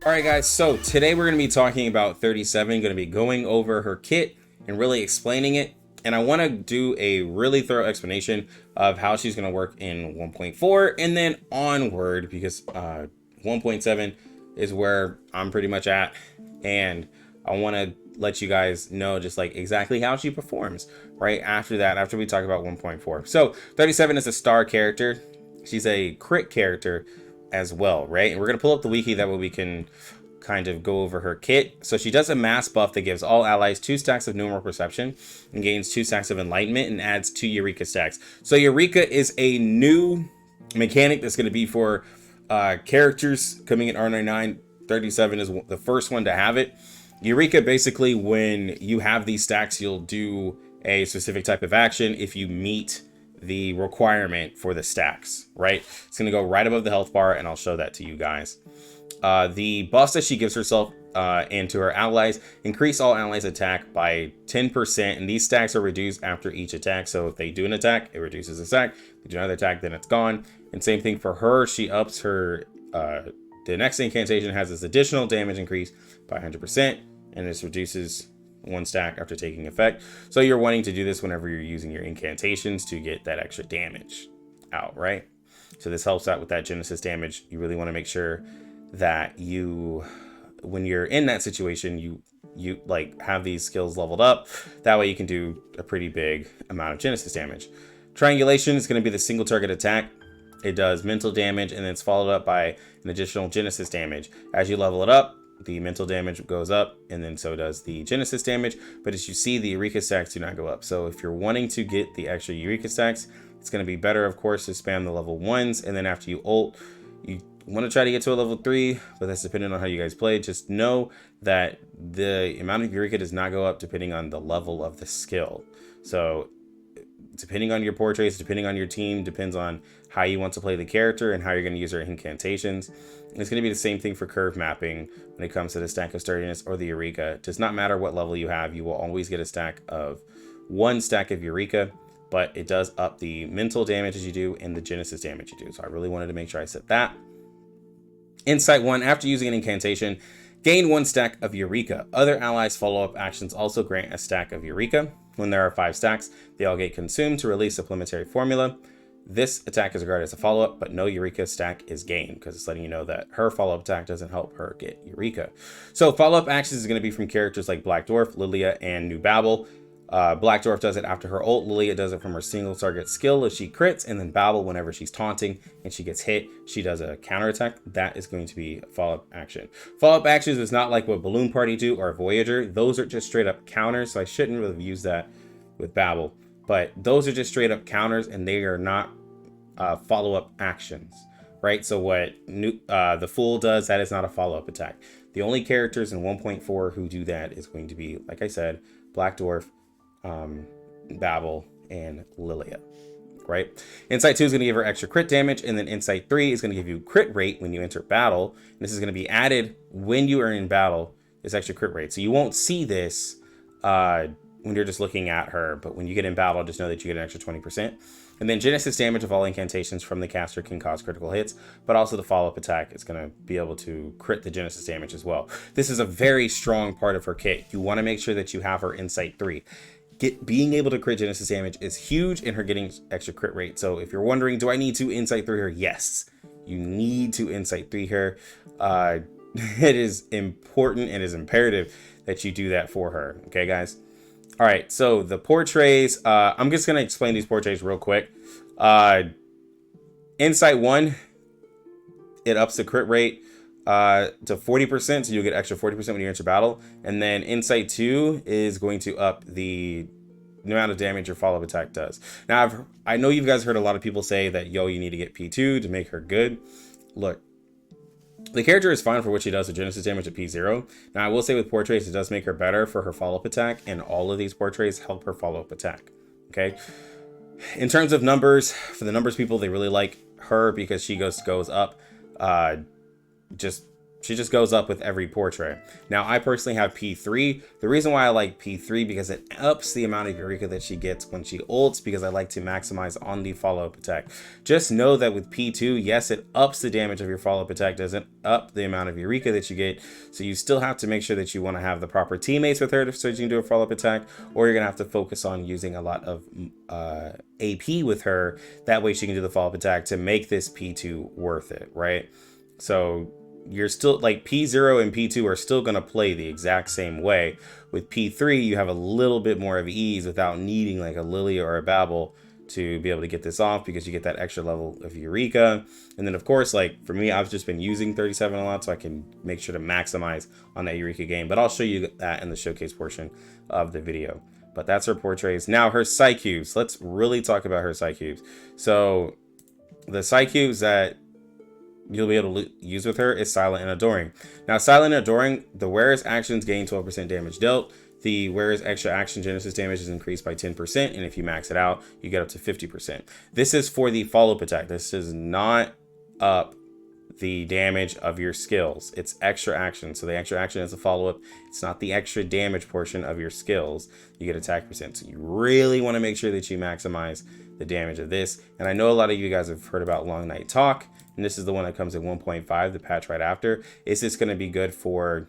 All right, guys, so today we're going to be talking about 37, going to be going over her kit and really explaining it. And I want to do a really thorough explanation of how she's going to work in 1.4 and then onward, because 1.7 is where I'm pretty much at. And I want to let you guys know just like exactly how she performs right after that, after we talk about 1.4. So 37 is a star character. She's a crit character as well, right? And we're going to pull up the wiki, that way we can kind of go over her kit. So she does a mass buff that gives all allies 2 stacks of numeral perception and gains 2 stacks of enlightenment and adds 2 Eureka stacks. So Eureka is a new mechanic that's going to be for characters coming in R99. 37 is the first one to have it. Eureka, basically when you have these stacks, you'll do a specific type of action if you meet the requirement for the stacks, right? It's going to go right above the health bar, and I'll show that to you guys. The buffs that she gives herself and to her allies increase all allies attack by 10%, and these stacks are reduced after each attack. So if they do an attack, it reduces the stack. If they do another attack, then it's gone. And same thing for her, she ups her the next incantation has this additional damage increase by 100%, and this reduces 1 stack after taking effect. So you're wanting to do this whenever you're using your incantations to get that extra damage out, right? So this helps out with that Genesis damage. You really want to make sure that you, when you're in that situation, you like have these skills leveled up. That way you can do a pretty big amount of Genesis damage. Triangulation is going to be the single target attack. It does mental damage, and then it's followed up by an additional Genesis damage. As you level it up, the mental damage goes up, and then so does the Genesis damage. But as you see, the Eureka stacks do not go up. So if you're wanting to get the extra Eureka stacks, it's going to be better, of course, to spam the level 1s. And then after you ult, you want to try to get to a level 3, but that's depending on how you guys play. Just know that the amount of Eureka does not go up depending on the level of the skill. So depending on your portraits, depending on your team, depends on how you want to play the character and how you're going to use her incantations. And it's going to be the same thing for curve mapping when it comes to the stack of sturdiness or the Eureka. It does not matter what level you have, you will always get a stack of 1 stack of Eureka, but it does up the mental damage as you do and the Genesis damage you do. So I really wanted to make sure I said that. Insight 1, after using an incantation, gain 1 stack of Eureka. Other allies' follow-up actions also grant a stack of Eureka. When there are 5 stacks, they all get consumed to release supplementary formula. This attack is regarded as a follow-up, but no Eureka stack is gained because it's letting you know that her follow-up attack doesn't help her get Eureka. So follow-up actions is going to be from characters like Black Dwarf, Lilia, and New Babel. Black Dwarf does it after her ult. Lilia does it from her single target skill if she crits, and then Babel, whenever she's taunting and she gets hit, she does a counter attack. That is going to be a follow-up action. Follow-up actions is not like what Balloon Party do or Voyager. Those are just straight up counters, so I shouldn't really have used that with Babel. But those are just straight up counters, and they are not follow-up actions, right? So what the Fool does, that is not a follow-up attack. The only characters in 1.4 who do that is going to be, like I said, Black Dwarf, Babel, and Lilia, right? Insight 2 is going to give her extra crit damage, and then Insight 3 is going to give you crit rate when you enter battle. And this is going to be added when you are in battle, this extra crit rate. So you won't see this when you're just looking at her, but when you get in battle, just know that you get an extra 20%. And then Genesis damage of all incantations from the caster can cause critical hits, but also the follow-up attack is going to be able to crit the Genesis damage as well. This is a very strong part of her kit. You want to make sure that you have her Insight 3. Being able to crit Genesis damage is huge in her getting extra crit rate. So if you're wondering, do I need to Insight 3 her? Yes, you need to Insight 3 her. It is important and is imperative that you do that for her. Okay, guys? All right, so the portrays, I'm just going to explain these portrays real quick. Insight 1, it ups the crit rate to 40%, so you'll get extra 40% when you enter battle. And then Insight 2 is going to up the amount of damage your follow-up attack does. Now, I know you guys heard a lot of people say that, yo, you need to get P2 to make her good. Look, the character is fine for what she does with Genesis damage at P0. Now, I will say with Portrays, it does make her better for her follow-up attack, and all of these Portrays help her follow-up attack, okay? In terms of numbers, for the numbers people, they really like her because she goes up just She just goes up with every portrait. Now, I personally have P3. The reason why I like P3 because it ups the amount of Eureka that she gets when she ults, because I like to maximize on the follow-up attack. Just know that with P2, yes, it ups the damage of your follow-up attack, doesn't up the amount of Eureka that you get. So you still have to make sure that you want to have the proper teammates with her so you can do a follow-up attack, or you're going to have to focus on using a lot of AP with her. That way she can do the follow-up attack to make this P2 worth it, right? So you're still like P0 and P2 are still going to play the exact same way. With P3, you have a little bit more of ease without needing like a Lily or a Babel to be able to get this off, because you get that extra level of Eureka. And then of course, like for me, I've just been using 37 a lot, so I can make sure to maximize on that Eureka game. But I'll show you that in the showcase portion of the video. But that's her Portrays. Now her Psychubes. Let's really talk about her Psychubes. So the Psychubes that you'll be able to use with her is Silent and Adoring. Now, Silent and Adoring, the wearer's actions gain 12% damage dealt. The wearer's extra action Genesis damage is increased by 10%, and if you max it out, you get up to 50%. This is for the follow-up attack. This does not up the damage of your skills. It's extra action. So the extra action is a follow-up. It's not the extra damage portion of your skills. You get attack percent. So you really want to make sure that you maximize the damage of this. And I know a lot of you guys have heard about Long Night Talk, and this is the one that comes in 1.5, the patch right after. Is this going to be good for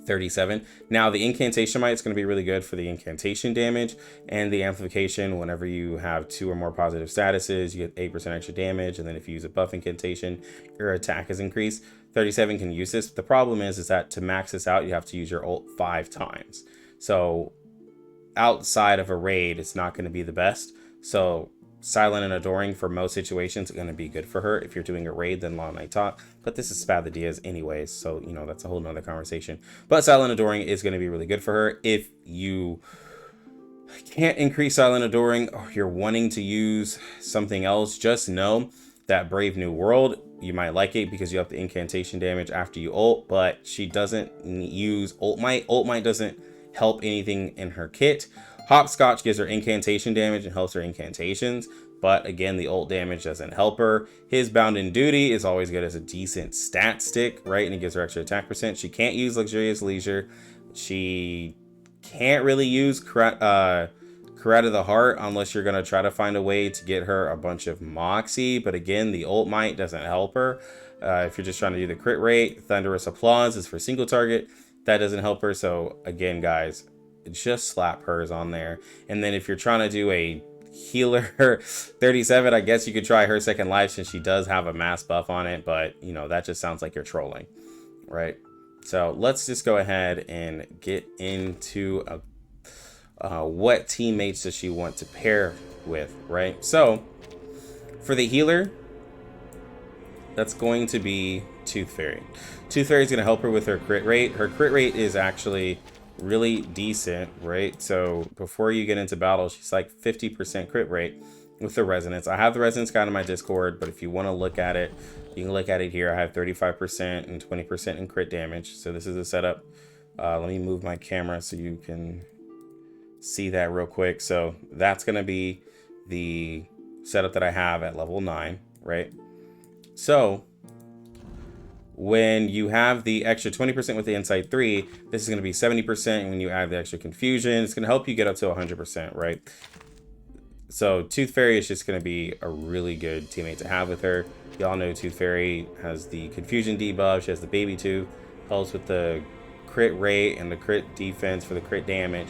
37? Now the incantation might is going to be really good for the incantation damage, and the amplification. Whenever you have 2 or more positive statuses, you get 8% extra damage, and then if you use a buff incantation, your attack is increased. 37 can use this. The problem is that to max this out, you have to use your ult 5 times. So outside of a raid, it's not going to be the best. So Silent and Adoring for most situations are going to be good for her. If you're doing a raid, then Long Night Talk. But this is Spad the Diaz anyways, so you know that's a whole nother conversation. But Silent and Adoring is going to be really good for her. If you can't increase Silent and Adoring, or you're wanting to use something else, just know that Brave New World, you might like it because you have the incantation damage after you ult, but she doesn't use ult might. Ult might doesn't help anything in her kit. Hopscotch gives her incantation damage and helps her incantations, but again, the ult damage doesn't help her. His Bound in Duty is always good as a decent stat stick, right? And it gives her extra attack percent. She can't use Luxurious Leisure. She can't really use Karate of the Heart unless you're going to try to find a way to get her a bunch of Moxie, but again, the ult might doesn't help her. If you're just trying to do the crit rate, Thunderous Applause is for single target. That doesn't help her. So again, guys, just slap hers on there. And then if you're trying to do a healer 37, I guess you could try her Second Life, since she does have a mass buff on it, but you know, that just sounds like you're trolling, right? So let's just go ahead and get into what teammates does she want to pair with, right? So for the healer, that's going to be Tooth Fairy. Tooth Fairy is going to help her with her crit rate. Her crit rate is actually really decent, right? So before you get into battle, she's like 50% crit rate with the resonance. I have the resonance guide in my Discord, but if you want to look at it, you can look at it here. I have 35% and 20% in crit damage. So this is the setup. Let me move my camera so you can see that real quick. So that's going to be the setup that I have at level 9, right? So when you have the extra 20% with the Insight 3, this is going to be 70%. When you add the extra Confusion, it's going to help you get up to 100%, right? So Tooth Fairy is just going to be a really good teammate to have with her. Y'all know Tooth Fairy has the Confusion debuff. She has the Baby Tooth, helps with the crit rate and the crit defense for the crit damage.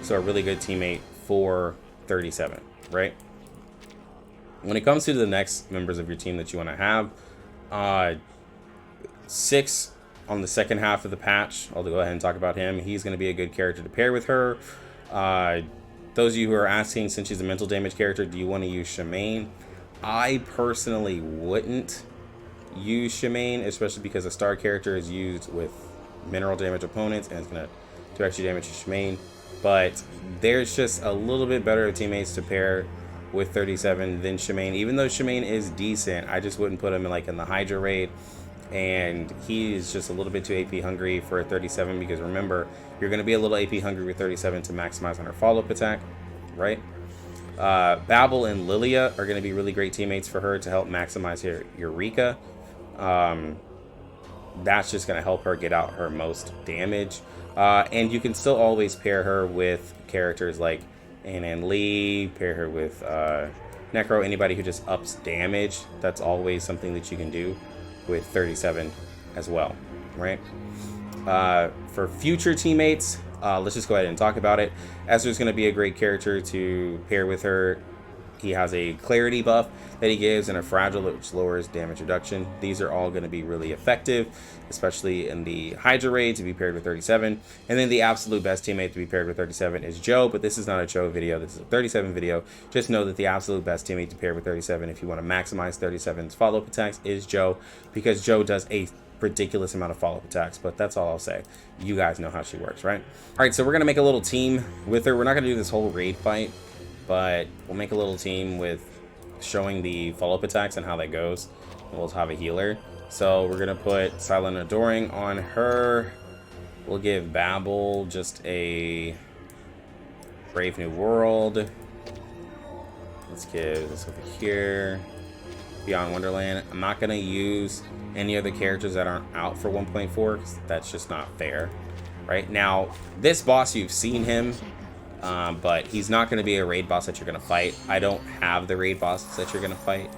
So a really good teammate for 37, right? When it comes to the next members of your team that you want to have, 6 on the second half of the patch, I'll go ahead and talk about him. He's going to be a good character to pair with her. Those of you who are asking, since she's a mental damage character, do you want to use Shemaine? I personally wouldn't use Shemaine, especially because a star character is used with mineral damage opponents and it's going to do extra damage to Shemaine. But there's just a little bit better teammates to pair with 37 than Shemaine. Even though Shemaine is decent, I just wouldn't put him in the Hydra raid. And he is just a little bit too AP hungry for a 37, because remember, you're going to be a little AP hungry with 37 to maximize on her follow-up attack, right? Babel and Lilia are going to be really great teammates for her to help maximize her Eureka. that's just going to help her get out her most damage. And you can still always pair her with characters like Anan Lee, pair her with Necro, anybody who just ups damage. That's always something that you can do with 37 as well, right? For future teammates, let's just go ahead and talk about it. Ezra's going to be a great character to pair with her. He has a clarity buff that he gives and a fragile, which lowers damage reduction. These are all going to be really effective, especially in the Hydra raid to be paired with 37. And then the absolute best teammate to be paired with 37 is Joe, but this is not a Joe video. This is a 37 video. Just know that the absolute best teammate to pair with 37, if you want to maximize 37's follow-up attacks, is Joe, because Joe does a ridiculous amount of follow-up attacks. But that's all I'll say. You guys know how she works, right? All right, so we're going to make a little team with her. We're not going to do this whole raid fight, but we'll make a little team with showing the follow-up attacks and how that goes. And we'll have a healer. So we're gonna put Silent Adoring on her. We'll give Babel just a Brave New World. Let's give this over here. Beyond Wonderland. I'm not gonna use any other characters that aren't out for 1.4 because that's just not fair. Right now, this boss, you've seen him. But he's not going to be a raid boss that you're going to fight. I don't have the raid bosses that you're going to fight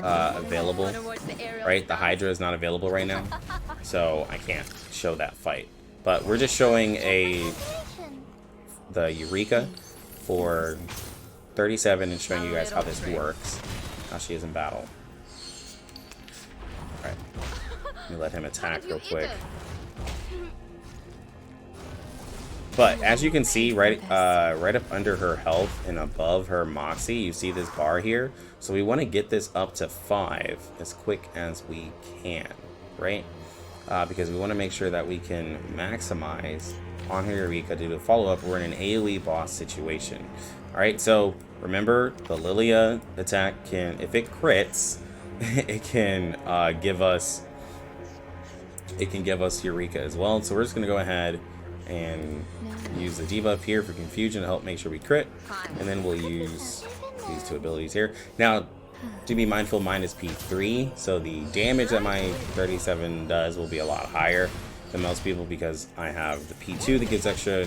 available, right? The Hydra is not available right now, so I can't show that fight. But we're just showing the Eureka for 37 and showing you guys how this works, how she is in battle. All right, let me let him attack real quick. But as you can see, right up under her health and above her Moxie, you see this bar here. So we want to get this up to 5 as quick as we can, right? Because we want to make sure that we can maximize on her Eureka. Do the follow-up, we're in an AoE boss situation. All right, so remember the Lilia attack can, if it crits, it can give us Eureka as well. So we're just gonna go ahead and use the debuff here for confusion to help make sure we crit, and then we'll use these two abilities here. Now, to be mindful, mine is P3, so the damage that my 37 does will be a lot higher than most people because I have the P2 that gives extra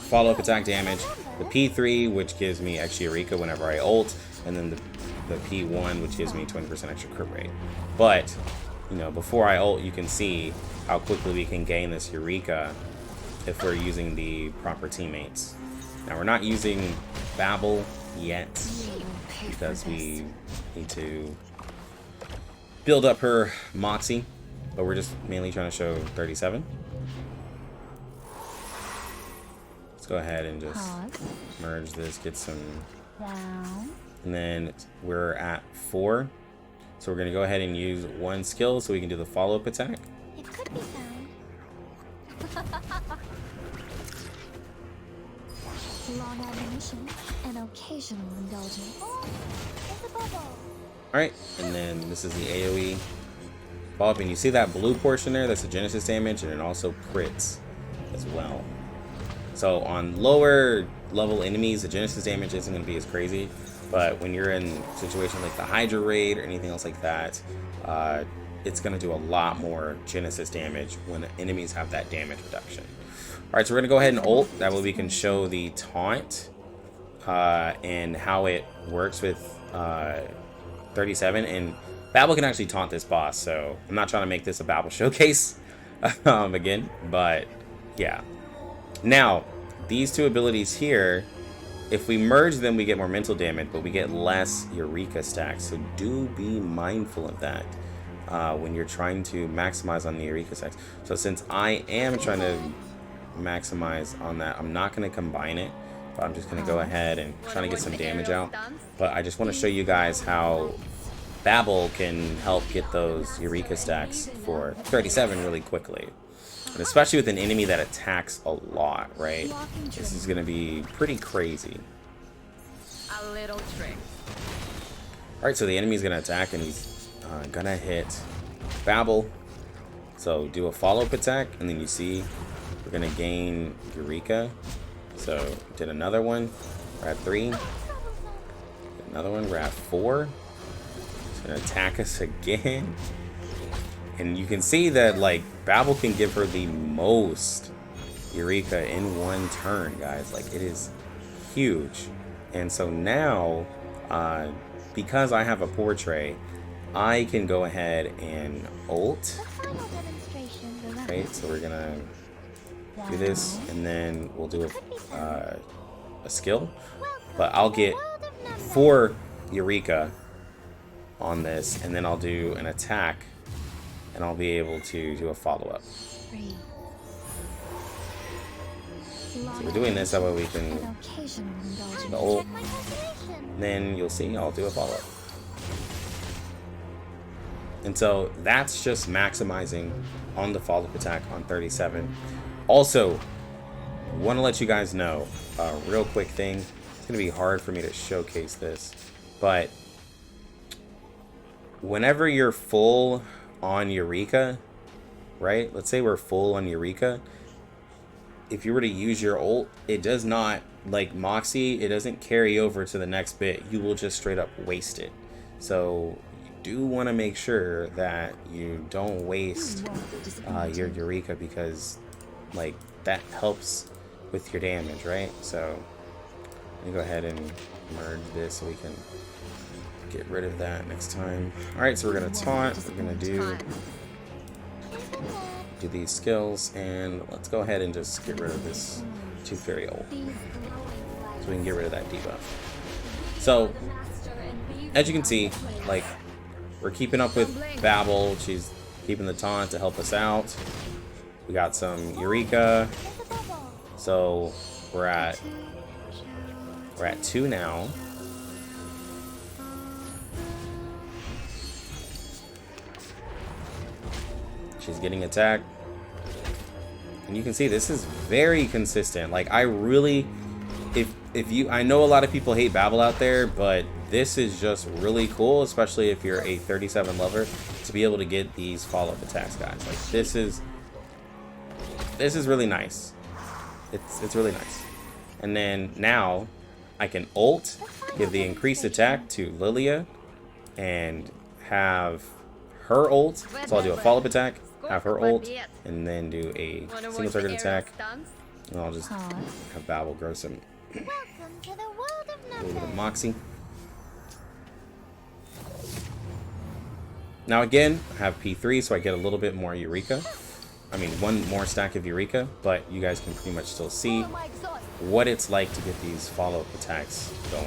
follow-up attack damage, the P3 which gives me extra Eureka whenever I ult, and then the P1 which gives me 20% extra crit rate. But you know, before I ult, you can see how quickly we can gain this Eureka if we're using the proper teammates. Now, we're not using Babel yet because we need to build up her Moxie, but we're just mainly trying to show 37. Let's go ahead and just merge this, get some, and then we're at 4. So we're going to go ahead and use one skill so we can do the follow-up attack. It could be found. Long admonition and occasional indulgence. Oh, it's a bubble. Alright, and then this is the AoE follow-up, and you see that blue portion there? That's the Genesis damage, and it also crits as well. So on lower level enemies, the Genesis damage isn't going to be as crazy. But when you're in a situation like the Hydra raid or anything else like that, it's going to do a lot more Genesis damage when enemies have that damage reduction. All right, so we're going to go ahead and ult. That way we can show the taunt and how it works with 37. And Babel can actually taunt this boss, so I'm not trying to make this a Babel showcase again. But yeah. Now, these two abilities here, if we merge them, we get more mental damage, but we get less Eureka stacks. So do be mindful of that when you're trying to maximize on the Eureka stacks. So since I am trying to maximize on that, I'm not going to combine it, but I'm just going to go ahead and trying to get some damage out. But I just want to show you guys how Babel can help get those Eureka stacks for 37 really quickly. And especially with an enemy that attacks a lot, right? This is going to be pretty crazy. A little trick. Alright, so the enemy's going to attack, and he's going to hit Babel. So do a follow-up attack, and then you see we're going to gain Eureka. So did another one. We're at 3. Did another one. We're at 4. He's going to attack us again. And you can see that like Babel can give her the most Eureka in one turn, guys. Like it is huge. And so now, because I have a Portray, I can go ahead and ult. Right, so we're gonna do this, and then we'll do a skill. But I'll get 4 Eureka on this, and then I'll do an attack, and I'll be able to do a follow-up. So we're doing this, that way we can do the ult. Then you'll see I'll do a follow-up. And so that's just maximizing on the follow-up attack on 37. Also, want to let you guys know a real quick thing. It's going to be hard for me to showcase this, but whenever you're full on Eureka, right? Let's say we're full on Eureka. If you were to use your ult, it does not, like Moxie, it doesn't carry over to the next bit. You will just straight up waste it. So you do want to make sure that you don't waste your Eureka, because like that helps with your damage, right? So let me go ahead and merge this so we can get rid of that next time. All right, so we're gonna taunt. We're gonna do these skills, and let's go ahead and just get rid of this Tooth Fairy ult, so we can get rid of that debuff. So as you can see, like we're keeping up with Babel. She's keeping the taunt to help us out. We got some Eureka, so we're at 2 now. She's getting attacked, and you can see this is very consistent. Like I really, I know a lot of people hate Babel out there, but this is just really cool, especially if you're a 37 lover, to be able to get these follow-up attacks, guys. Like this is really nice. It's really nice. And then now I can ult, give the increased attack to Lilia, and have her ult. So I'll do a follow-up attack, have her ult, and then do a single target attack. And I'll just have Babel grow some a little bit of Moxie. Now again, I have P3, so I get a little bit more Eureka. I mean, 1 more stack of Eureka, but you guys can pretty much still see what it's like to get these follow-up attacks going.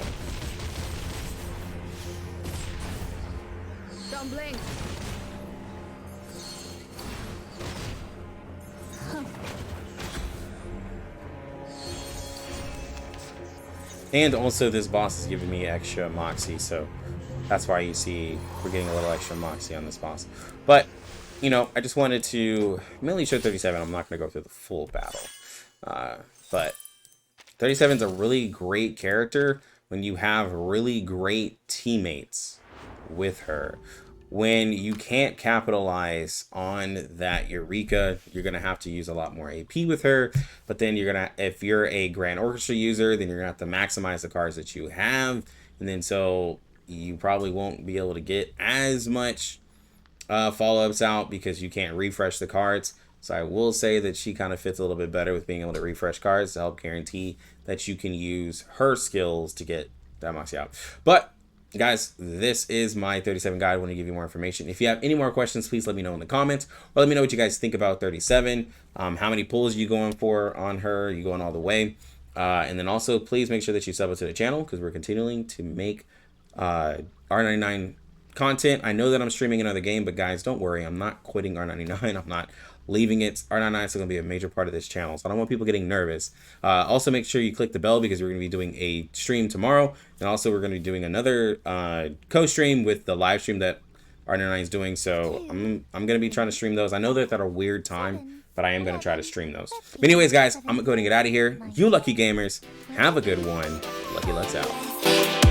Don't blink. And also this boss is giving me extra Moxie, so that's why you see we're getting a little extra Moxie on this boss. But, you know, I just wanted to mainly show 37. I'm not going to go through the full battle. But 37 is a really great character when you have really great teammates with her. When you can't capitalize on that Eureka, you're going to have to use a lot more AP with her. But then you're going to, if you're a Grand Orchestra user, then you're going to have to maximize the cards that you have. And then so you probably won't be able to get as much follow-ups out because you can't refresh the cards. So I will say that she kind of fits a little bit better with being able to refresh cards to help guarantee that you can use her skills to get that Moxie out. But guys, this is my 37 guide. I want to give you more information. If you have any more questions, please let me know in the comments, or let me know what you guys think about 37. How many pulls are you going for on her? Are you going all the way? And then also, please make sure that you sub to the channel, because we're continuing to make R99 content. I know that I'm streaming another game, but guys, don't worry. I'm not quitting R99. I'm not leaving it. R99 is going to be a major part of this channel, so I don't want people getting nervous. Also, make sure you click the bell, because we're going to be doing a stream tomorrow, and also we're going to be doing another co-stream with the live stream that R99 is doing. So I'm going to be trying to stream those. I know that at a weird time, but I am going to try to stream those. But anyways, guys, I'm going to get out of here. You lucky gamers, have a good one. Lucky Let's out.